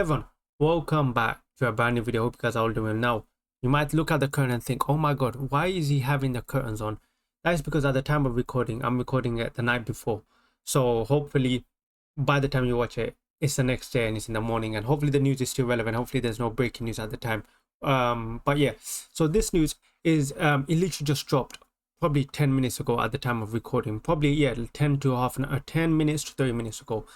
Everyone, welcome back to a brand new video. Hope you guys are all doing well. Now, you might look at the curtain and think, oh my god, why is he having the curtains on? That is because at the time of recording, I'm recording it the night before. So hopefully by the time you watch it, it's the next day and it's in the morning, and hopefully the news is still relevant. Hopefully there's no breaking news at the time. But yeah, so this news is it literally just dropped probably 10 minutes ago at the time of recording. Probably, yeah, 10 to half an hour, 10 minutes to 30 minutes ago.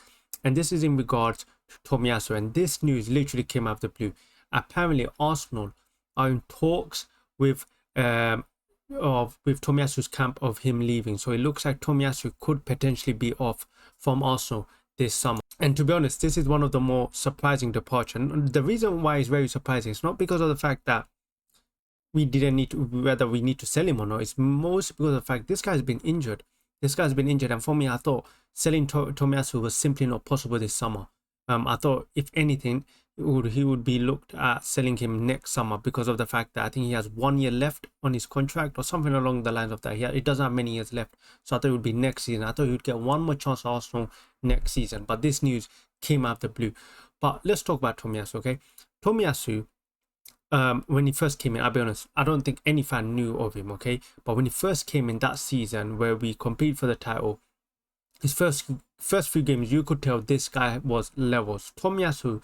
And this is in regards to Tomiyasu, and this news literally came out of the blue. Apparently Arsenal are in talks with Tomiyasu's camp of him leaving. So it looks like Tomiyasu could potentially be off from Arsenal this summer. And to be honest, this is one of the more surprising departures. And the reason why it's very surprising is not because of the fact that we didn't need to, whether we need to sell him or not. It's mostly because of the fact this guy's been injured. And for me, I thought selling Tomiyasu was simply not possible this summer. I thought if anything, he would be looked at selling him next summer because of the fact that I think he has 1 year left on his contract or something along the lines of that. It doesn't have many years left, so I thought it would be next season. I thought he would get one more chance at Arsenal next season, but this news came out of the blue. But let's talk about Tomiyasu, okay? Tomiyasu, when he first came in, I'll be honest, I don't think any fan knew of him, okay? But when he first came in that season where we competed for the title, his first few games, you could tell this guy was levels. Tomiyasu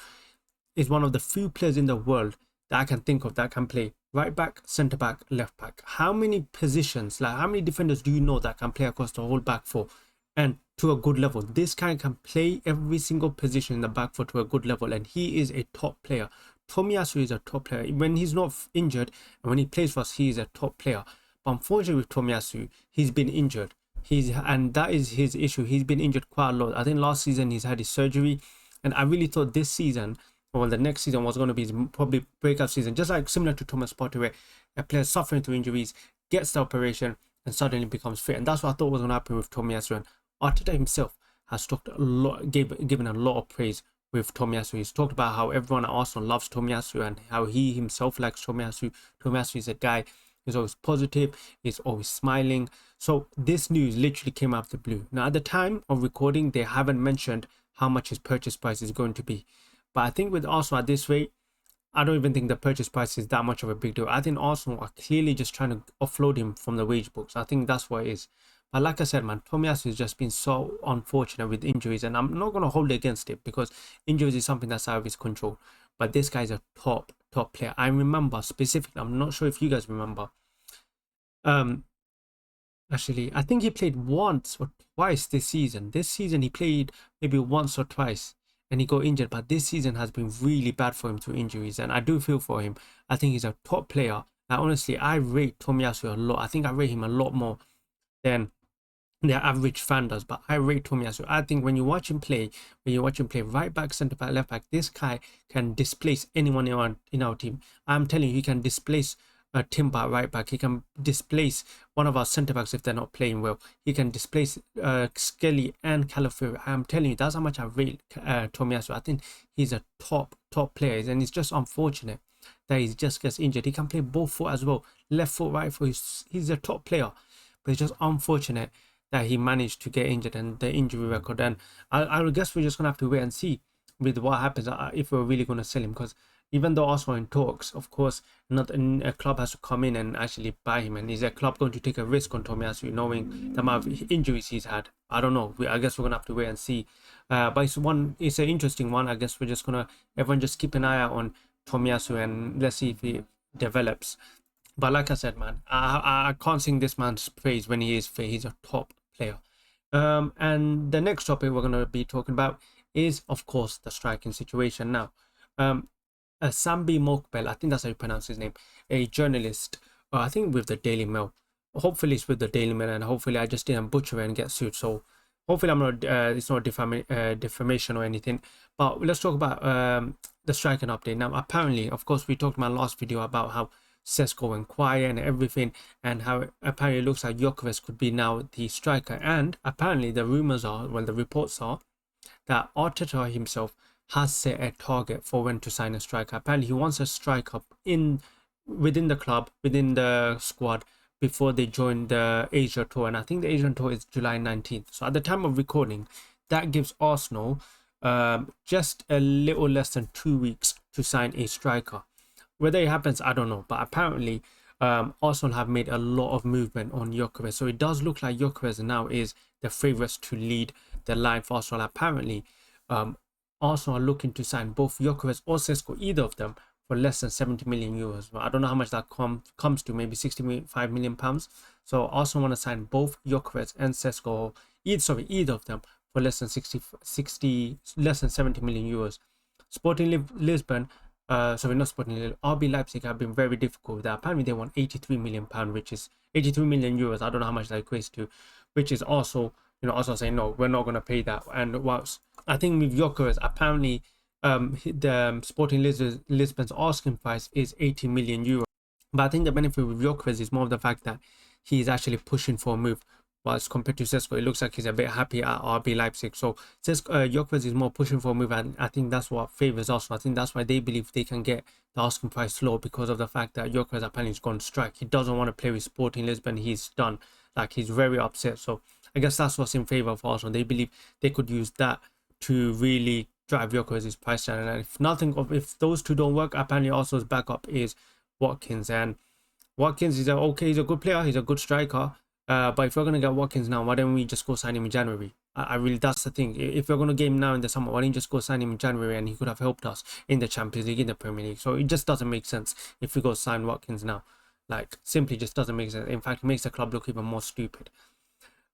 is one of the few players in the world that I can think of that can play right back, centre back, left back. How many positions, like how many defenders do you know that can play across the whole back four and to a good level? This guy can play every single position in the back four to a good level, and he is a top player. Tomiyasu is a top player. When he's not injured and when he plays for us, he is a top player. But unfortunately with Tomiyasu, he's been injured. And that is his issue. He's been injured quite a lot. I think last season he's had his surgery, and I really thought this season, or the next season, was going to be his probably breakout season, just like similar to Thomas Partey, where a player suffering through injuries gets the operation and suddenly becomes fit. And that's what I thought was going to happen with Tomiyasu. And Arteta himself has talked a lot, given a lot of praise with Tomiyasu. He's talked about how everyone at Arsenal loves Tomiyasu and how he himself likes Tomiyasu. Tomiyasu is a guy who's always positive, he's always smiling. So this news literally came out of the blue. Now at the time of recording, they haven't mentioned how much his purchase price is going to be. But I think with Arsenal at this rate, I don't even think the purchase price is that much of a big deal. I think Arsenal are clearly just trying to offload him from the wage books. I think that's what it is. But like I said, man, Tomiyasu has just been so unfortunate with injuries, and I'm not going to hold it against it because injuries is something that's out of his control. But this guy's a top player. I remember specifically, I'm not sure if you guys remember. Actually, I think he played once or twice this season. This season he played maybe once or twice and he got injured. But this season has been really bad for him through injuries, and I do feel for him. I think he's a top player. And honestly, I rate Tomiyasu a lot. I think I rate him a lot more than the average fan does, but I rate Tomiyasu. I think when you watch him play, right back, centre back, left back, this guy can displace anyone in our team. I'm telling you, he can displace Timber right back. He can displace one of our centre backs if they're not playing well. He can displace Skelly and Calafiori. I'm telling you, that's how much I rate Tomiyasu. I think he's a top player, and it's just unfortunate that he just gets injured. He can play both foot as well, left foot, right foot. He's a top player, but it's just unfortunate that he managed to get injured and the injury record. And I guess we're just gonna have to wait and see with what happens if we're really gonna sell him, because even though Arsenal in talks, of course, not a club has to come in and actually buy him. And is a club going to take a risk on Tomiyasu, knowing the amount of injuries he's had? I don't know. I guess we're gonna have to wait and see. But it's an interesting one. I guess we're just gonna everyone just keep an eye out on Tomiyasu and let's see if he develops. But like I said, man, I can't sing this man's praise when he is fit. He's a top player. And the next topic we're gonna be talking about is, of course, the striking situation. Now, Sambi Mokbel, I think that's how you pronounce his name, a journalist, I think with the Daily Mail. Hopefully it's with the Daily Mail, and hopefully I just didn't butcher it and get sued. So hopefully I'm not, it's not defamation or anything. But let's talk about the striking update. Now, apparently, of course, we talked in my last video about how Šeško went quiet and everything, and how apparently it looks like Gyökeres could be now the striker. And apparently the rumors are, well, the reports are that Arteta himself has set a target for when to sign a striker. Apparently he wants a striker within the club, within the squad, before they join the Asia tour. And I think the Asian tour is July 19th. So at the time of recording, that gives Arsenal just a little less than 2 weeks to sign a striker. Whether it happens, I don't know, but apparently Arsenal have made a lot of movement on Gyökeres, so it does look like Gyökeres now is the favourites to lead the line for Arsenal. Apparently Arsenal are looking to sign both Gyökeres or Šeško, either of them, for less than 70 million euros. I don't know how much that comes to, maybe 65 million pounds. So Arsenal want to sign both Gyökeres and Šeško, either of them, for less than 70 million euros. Sporting Lisbon, sorry, not Sporting Lisbon, RB Leipzig have been very difficult with that. Apparently they want 83 million pound, which is 83 million euros. I don't know how much that equates to, which is also, you know, also saying no, we're not going to pay that. And whilst I think with Gyökeres, apparently the Sporting Lisbon's asking price is 80 million euros. But I think the benefit with Gyökeres is more of the fact that he's actually pushing for a move. Whilst compared to Šeško, it looks like he's a bit happy at RB Leipzig. So Gyökeres is more pushing for a move, and I think that's what favours Arsenal. I think that's why they believe they can get the asking price low, because of the fact that Gyökeres apparently has gone strike. He doesn't want to play with Sporting Lisbon. He's done. Like, he's very upset. So I guess that's what's in favour of Arsenal. They believe they could use that to really drive Gyökeres' price down. And if those two don't work, apparently Arsenal's backup is Watkins. And Watkins is he's a good player. He's a good striker. But if we're going to get Watkins now, why don't we just go sign him in January? I really, that's the thing. If we're going to get him now in the summer, why don't you just go sign him in January, and he could have helped us in the Champions League, in the Premier League. So it just doesn't make sense if we go sign Watkins now. Like, simply just doesn't make sense. In fact, it makes the club look even more stupid.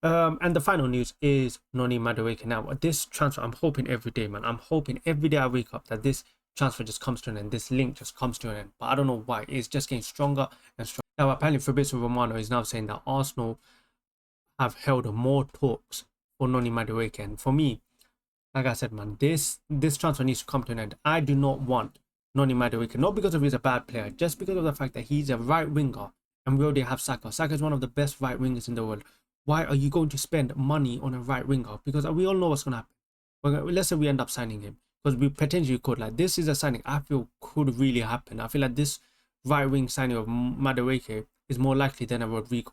And the final news is Noni Madueke. Now, this transfer, I'm hoping every day, man. I'm hoping every day I wake up that this transfer just comes to an end. This link just comes to an end. But I don't know why. It's just getting stronger and stronger. Now, apparently Fabrizio Romano is now saying that Arsenal have held more talks for Noni Madueke. And for me, like I said, man, this transfer needs to come to an end. I do not want Noni Madueke, not because of he's a bad player, just because of the fact that he's a right winger, and we already have Saka. Saka is one of the best right wingers in the world. Why are you going to spend money on a right winger? Because we all know what's going to happen. Let's say we end up signing him, because we potentially could. Like, this is a signing I feel could really happen. I feel like this right wing signing of Madueke is more likely than a Rodrigo.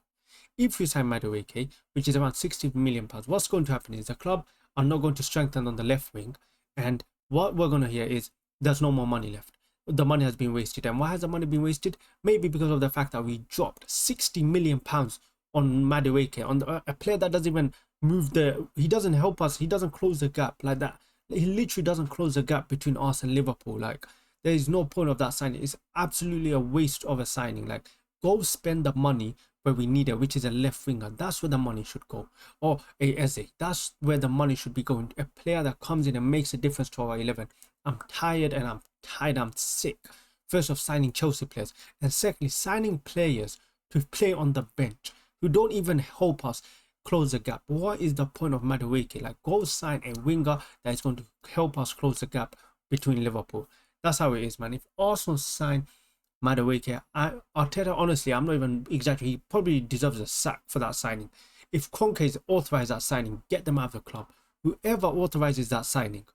If we sign Madueke, which is around 60 million pounds, what's going to happen is the club are not going to strengthen on the left wing, and what we're going to hear is there's no more money left. The money has been wasted. And why has the money been wasted? Maybe because of the fact that we dropped 60 million pounds on Madueke, on a player that doesn't even move he doesn't help us, he doesn't close the gap like that. He literally doesn't close the gap between us and Liverpool. Like, there is no point of that signing. It's absolutely a waste of a signing. Like, go spend the money where we need it, which is a left winger. That's where the money should go. Or a Eze. That's where the money should be going. A player that comes in and makes a difference to our 11. I'm tired, I'm sick. First of signing Chelsea players, and secondly signing players to play on the bench who don't even help us close the gap. What is the point of Madueke? Like, go sign a winger that is going to help us close the gap between Liverpool. That's how it is, man. If Arsenal sign Madueke, Arteta, honestly, I'm not even exaggerating, he probably deserves a sack for that signing. If Kroenke's authorized that signing, get them out of the club. Whoever authorizes that signing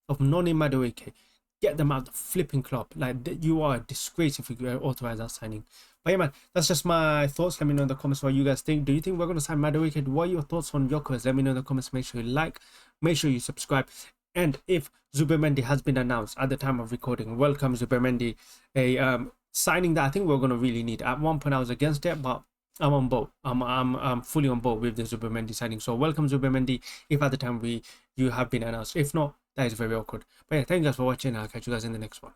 of Noni Madueke, get them out of the flipping club. Like, you are a disgrace if you authorize that signing. But yeah, man, that's just my thoughts. Let me know in the comments what you guys think. Do you think we're going to sign Madueke? What are your thoughts on Gyökeres? Let me know in the comments. Make sure you like, make sure you subscribe. And if Zubimendi has been announced at the time of recording, welcome Zubimendi. A signing that I think we're going to really need. At one point I was against it, but I'm on board. I'm fully on board with the Zubimendi signing. So welcome Zubimendi if at the time you have been announced. If not, that is very awkward. But yeah, thank you guys for watching. I'll catch you guys in the next one.